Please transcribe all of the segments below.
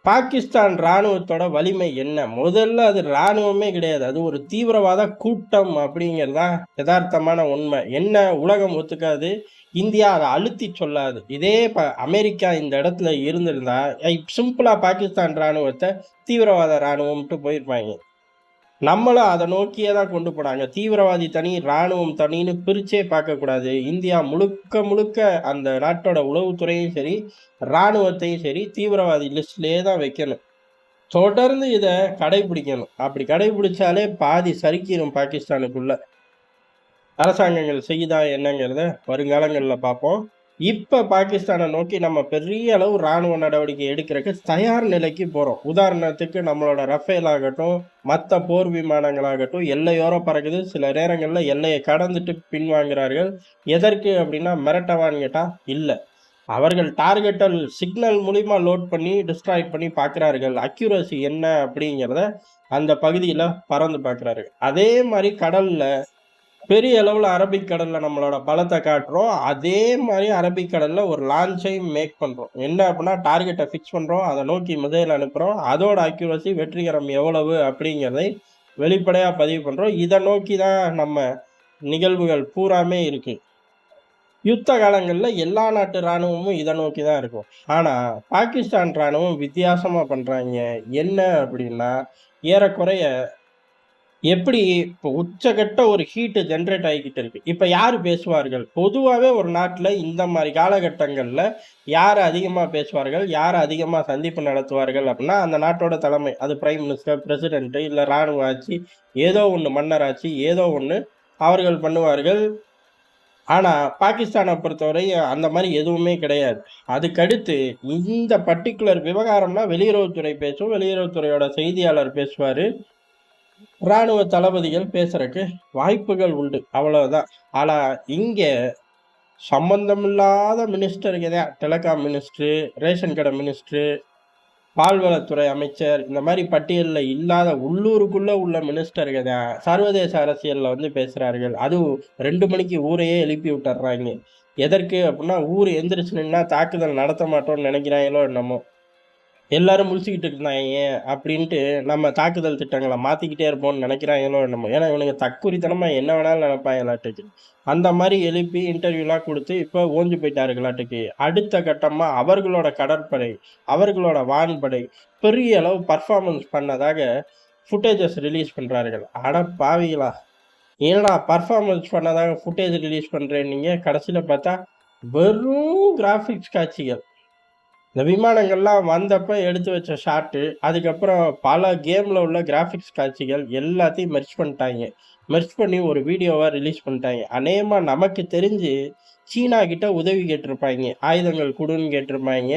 பாகிஸ்தான் ராணுவத்தோட வலிமை என்ன? முதல்ல அது ராணுவமே கிடையாது. அது ஒரு தீவிரவாத கூட்டம் அப்படிங்கிறது தான் எதார்த்தமான உண்மை. என்ன உலகம் ஒத்துக்காது. இந்தியா அத அழுத்தி சொல்லாது. இதே அமெரிக்கா இந்த இடத்துல இருந்திருந்தா, சிம்பிளா பாகிஸ்தான் ராணுவத்த தீவிரவாத ராணுவம்ன்ட்டு போயிருப்பாய்ங்க. நம்மளும் அத நோக்கியே தான் கொண்டு போனாங்க. தீவிரவாதி தனி, ராணுவம் தனின்னு பிரிச்சே பார்க்கக்கூடாது. இந்தியா முழுக்க முழுக்க அந்த நாட்டோட உளவுத்துறையும் சரி, ராணுவத்தையும் சரி தீவிரவாதி லிஸ்ட்லயே தான் வைக்கணும். தொடர்ந்து இத கடைபிடிக்கணும். அப்படி கடைபிடிச்சாலே பாதி சறுக்கிரும் பாகிஸ்தானுக்குள்ள. அரசாங்கங்கள் செய்யுதா என்னங்கிறத வருங்காலங்கள்ல பார்ப்போம். இப்ப பாகிஸ்தானை நோக்கி நம்ம பெரிய அளவு ராணுவ நடவடிக்கை எடுக்கிறதுக்கு தயார் நிலைக்கு போறோம். உதாரணத்துக்கு நம்மளோட ரஃபேல் ஆகட்டும், மற்ற போர் விமானங்களாகட்டும் எல்லையோர பறக்குது. சில நேரங்கள்ல எல்லையை கடந்துட்டு பின்வாங்குறார்கள். எதற்கு அப்படின்னா மிரட்டவான்னு கேட்டா இல்ல. அவர்கள் டார்கெட்டல் சிக்னல் மூலியமா லோட் பண்ணி டிஸ்ட்ராய் பண்ணி பார்க்கிறார்கள். அக்யூரசி என்ன அப்படிங்கிறத அந்த பகுதியில பறந்து பார்க்கிறார்கள். அதே மாதிரி கடல்ல பெரிய அளவுல அரபிக்கடல்ல நம்மளோட பலத்தை காட்டுறோம். அதே மாதிரி அரபிக்கடல்ல ஒரு லான்ச்சையும் மேக் பண்றோம். என்ன அப்படின்னா டார்கெட்டை ஃபிக்ஸ் பண்றோம். அதை நோக்கி மிசைல் அனுப்புறோம். அதோட அக்யூரசி வெற்றிகரம் எவ்வளவு அப்படிங்கிறதை வெளிப்படையா பதிவு பண்றோம். இதை நோக்கி தான் நம்ம நிகழ்வுகள் பூராமே இருக்கு. யுத்த காலங்கள்ல எல்லா நாட்டு ராணுவமும் இதை நோக்கி தான் இருக்கும். ஆனா பாகிஸ்தான் ராணுவம் வித்தியாசமா பண்றாங்க. என்ன அப்படின்னா ஏறக்குறைய எப்படி இப்போ உச்சகட்ட ஒரு ஹீட் ஜென்ரேட் ஆகிக்கிட்டு இருக்கு. இப்ப யாரு பேசுவார்கள்? பொதுவாவே ஒரு நாட்டுல இந்த மாதிரி காலகட்டங்கள்ல யாரு அதிகமா பேசுவார்கள்? யாரு அதிகமா சந்திப்பு நடத்துவார்கள்? அப்படின்னா அந்த நாட்டோட தலைமை. அது பிரைம் மினிஸ்டர், பிரசிடென்ட், இல்ல ராணுவ ஆட்சி, ஏதோ ஒண்ணு மன்னர் ஆட்சி, ஏதோ ஒண்ணு அவர்கள் பண்ணுவார்கள். ஆனா பாகிஸ்தானை பொறுத்தவரை அந்த மாதிரி எதுவுமே கிடையாது. அதுக்கடுத்து இந்த பர்ட்டிகுலர் விவகாரம்னா வெளியுறவுத்துறை பேசும். வெளியுறவுத்துறையோட செய்தியாளர் பேசுவாரு. ராணுவ தளபதிகள் பேசுறதுக்கு வாய்ப்புகள் உண்டு. அவ்வளவுதான். ஆனா இங்க சம்பந்தமில்லாத மினிஸ்டருங்க தான். டெலிகாம் மினிஸ்டர், ரேஷன் கடை மினிஸ்டர், பால்வளத்துறை அமைச்சர், இந்த மாதிரி பட்டியல்ல இல்லாத உள்ளூருக்குள்ள உள்ள மினிஸ்டருங்க தான் சர்வதேச அரசியல்ல வந்து பேசுறார்கள். அதுவும் 2 மணிக்கு ஊரையே எழுப்பி விட்டுறாங்க. எதற்கு அப்படின்னா ஊர் எந்திரிச்சுன்னா தாக்குதல் நடத்த மாட்டோம்னு நினைக்கிறாங்களோ என்னமோ. எல்லாரும் முழிச்சுக்கிட்டு இருந்தாங்க அப்படின்ட்டு நம்ம தாக்குதல் திட்டங்களை மாத்திக்கிட்டே இருப்போம்னு நினைக்கிறாங்களோ என்னமோ. ஏன்னா இவனுங்க தற்குறித்தனமா என்ன வேணாலும் நினைப்பாங்களாட்டுக்கு. அந்த மாதிரி எழுப்பி இன்டர்வியூலாம் கொடுத்து இப்போ ஓஞ்சு போயிட்டாருங்களாட்டுக்கு. அடுத்த கட்டமா அவர்களோட கடற்படை, அவர்களோட வான்படை பெரிய அளவு பர்ஃபார்மன்ஸ் பண்ணதாக ஃபுட்டேஜஸ் ரிலீஸ் பண்றார்கள். அட பாவிகளா, ஏன்னா பர்ஃபார்மன்ஸ் பண்ணதாக ஃபுட்டேஜ் ரிலீஸ் பண்றேன்னீங்க, கடைசியில பார்த்தா வெறும் கிராஃபிக்ஸ் காட்சிகள். இந்த விமானங்கள்லாம் வந்தப்ப எடுத்து வச்ச ஷாட்டு, அதுக்கப்புறம் பல கேம்ல உள்ள கிராஃபிக்ஸ் காட்சிகள் எல்லாத்தையும் மெர்ஜ் பண்ணிட்டாங்க. மெர்ஜ் பண்ணி ஒரு வீடியோவா ரிலீஸ் பண்ணிட்டாங்க. அநேகமா நமக்கு தெரிஞ்சு சீனா கிட்ட உதவி கேட்டிருப்பாங்க. ஆயுதங்கள் குடுன்னு கேட்டிருப்பாங்க.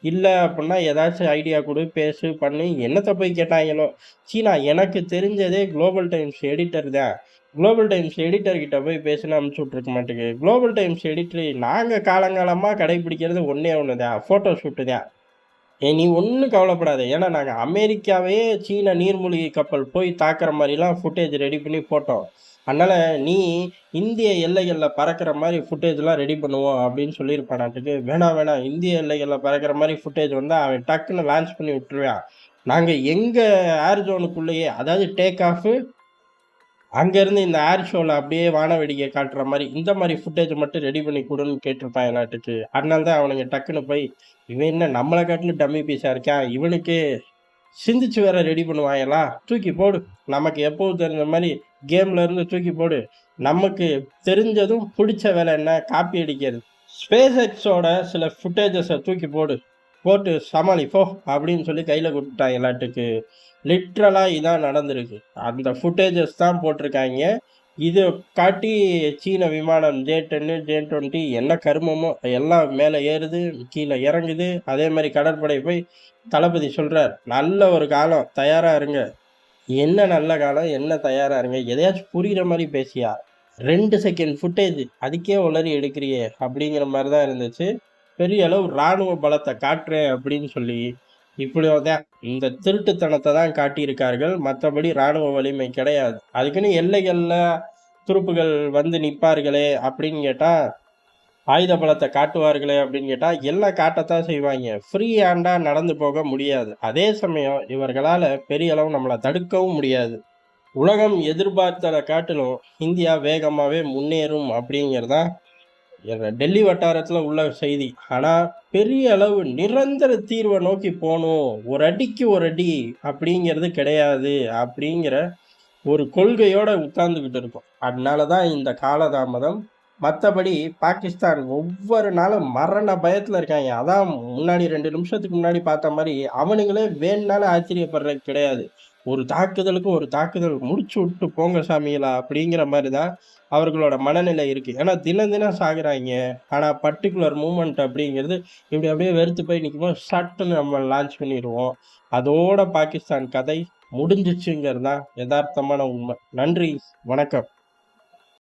இல்ல அப்படின்னா ஏதாச்சும் ஐடியா குடு, பேசு, பண்ணு, என்னத்த போய் கேட்டாங்களோ. சீனா எனக்கு தெரிஞ்சதே குளோபல் டைம்ஸ் எடிட்டர் தான். குளோபல் டைம்ஸ் எடிட்டர் கிட்ட போய் பேசுனா அனுப்பிச்சு விட்ருக்க மாட்டேங்குது. குளோபல் டைம்ஸ் எடிட்டர் நாங்கள் காலங்காலமாக கடைபிடிக்கிறது ஒன்றே ஒன்று தான், ஃபோட்டோ ஷூட்டு தான். நீ ஒன்றும் கவலைப்படாத. ஏன்னா நாங்கள் அமெரிக்காவே சீன நீர்மூழ்கி கப்பல் போய் தாக்குற மாதிரிலாம் ஃபுட்டேஜ் ரெடி பண்ணி போட்டோம். அதனால் நீ இந்திய எல்லைகளில் பறக்கிற மாதிரி ஃபுட்டேஜ்லாம் ரெடி பண்ணுவோம் அப்படின்னு சொல்லியிருப்பானாட்டுக்கு. வேணாம் வேணாம், இந்திய எல்லைகளில் பறக்கிற மாதிரி ஃபுட்டேஜ் வந்தால் அவன் டக்குன்னு லான்ச் பண்ணி விட்டுருவான். நாங்கள் எங்கள் ஏர் ஜோனுக்குள்ளேயே, அதாவது டேக் ஆஃபு அங்கேருந்து இந்த ஏர் ஷோவில் அப்படியே வான வேடிக்கை காட்டுற மாதிரி இந்த மாதிரி ஃபுட்டேஜ் மட்டும் ரெடி பண்ணி கொடுன்னு கேட்டிருப்பான் எல்லாத்துக்கு. அதனால தான் அவனுங்க டக்குன்னு போய் இவன் என்ன நம்மளை காட்டிலும் டம்மி பீஸாக இருக்கான், இவனுக்கு சிந்திச்சு வேற ரெடி பண்ணுவாங்களா, தூக்கி போடு, நமக்கு எப்போவும் தெரிஞ்ச மாதிரி கேம்ல இருந்து தூக்கி போடு, நமக்கு தெரிஞ்சதும் பிடிச்ச வேலை என்ன காப்பி அடிக்கிறது. ஸ்பேஸ் எக்ஸோட சில ஃபுட்டேஜஸை தூக்கி போட்டு சமாளி போ அப்படின்னு சொல்லி கையில் கொடுத்துட்டாங்க எல்லாத்துக்கு. லிட்ரலாக இதான் நடந்திருக்கு. அந்த ஃபுட்டேஜஸ் தான் போட்டிருக்காங்க. இது காட்டி சீன விமானம் J-10, J-20 என்ன கருமமோ எல்லாம் மேலே ஏறுது, கீழே இறங்குது. அதே மாதிரி கடற்படை போய் தளபதி சொல்கிறார், நல்ல ஒரு காலம், தயாராக இருங்க. என்ன நல்ல காலம், என்ன தயாராக இருங்க, எதையாச்சும் புரிகிற மாதிரி பேசியா. 2 செகண்ட் ஃபுட்டேஜ் அதுக்கே உளறி எடுக்கிறியே அப்படிங்கிற மாதிரி தான் இருந்துச்சு. பெரிய அளவு இராணுவ பலத்தை காட்டுறேன் அப்படின்னு சொல்லி இப்படிதான் இந்த திருட்டுத்தனத்தை தான் காட்டியிருக்கார்கள். மற்றபடி இராணுவ வலிமை கிடையாது. அதுக்குன்னு எல்லைகள்ல துருப்புகள் வந்து நிற்பார்களே அப்படின்னு கேட்டா ஆயுத பலத்தை காட்டுவார்களே அப்படின்னு கேட்டா, எல்லாம் காட்டத்தான் செய்வாங்க. ஃப்ரீ ஹேண்டா நடந்து போக முடியாது. அதே சமயம் இவர்களால பெரிய அளவு நம்மள தடுக்கவும் முடியாது. உலகம் எதிர்பார்த்தத காட்டிலும் இந்தியா வேகமாவே முன்னேறும் அப்படிங்கிறது தான் டெல்லி வட்டாரத்துல உள்ள செய்தி. ஆனா, பெரிய அளவு நிரந்தர தீர்வ நோக்கி போணும். ஒரு அடிக்கு ஒரு அடி அப்படிங்கிறது கிடையாது. அப்படிங்கிற ஒரு கொள்கையோட உட்கார்ந்துகிட்டு இருக்கோம். அதனால தான் இந்த காலதாமதம். மத்தபடி பாகிஸ்தான் ஒவ்வொரு நாளும் மரண பயத்துல இருக்காங்க. அதான் முன்னாடி 2 நிமிஷத்துக்கு முன்னாடி பார்த்த மாரி, அவனுங்களே வேணும்னாலும் ஆச்சரியப்படுறது கிடையாது. ஒரு தாக்குதலுக்கு ஒரு தாக்குதல் முடிச்சு விட்டு போங்க சாமிகளா! அப்படிங்கிற மாரி தான் அவர்களோட மனநிலை இருக்கு. ஏன்னா தினம் தினம் சாகுறாய்ங்க. ஆனா பர்ட்டிகுலர் மூவ்மெண்ட் அப்படிங்கிறது இப்படி அப்படியே வெறுத்து போய் நிக்கும்போது சட்டுன்னு நம்ம லான்ச் பண்ணிருவோம். அதோட பாகிஸ்தான் கதை முடிஞ்சிச்சுங்கிறது தான் எதார்த்தமான உண்மை. நன்றி, வணக்கம்.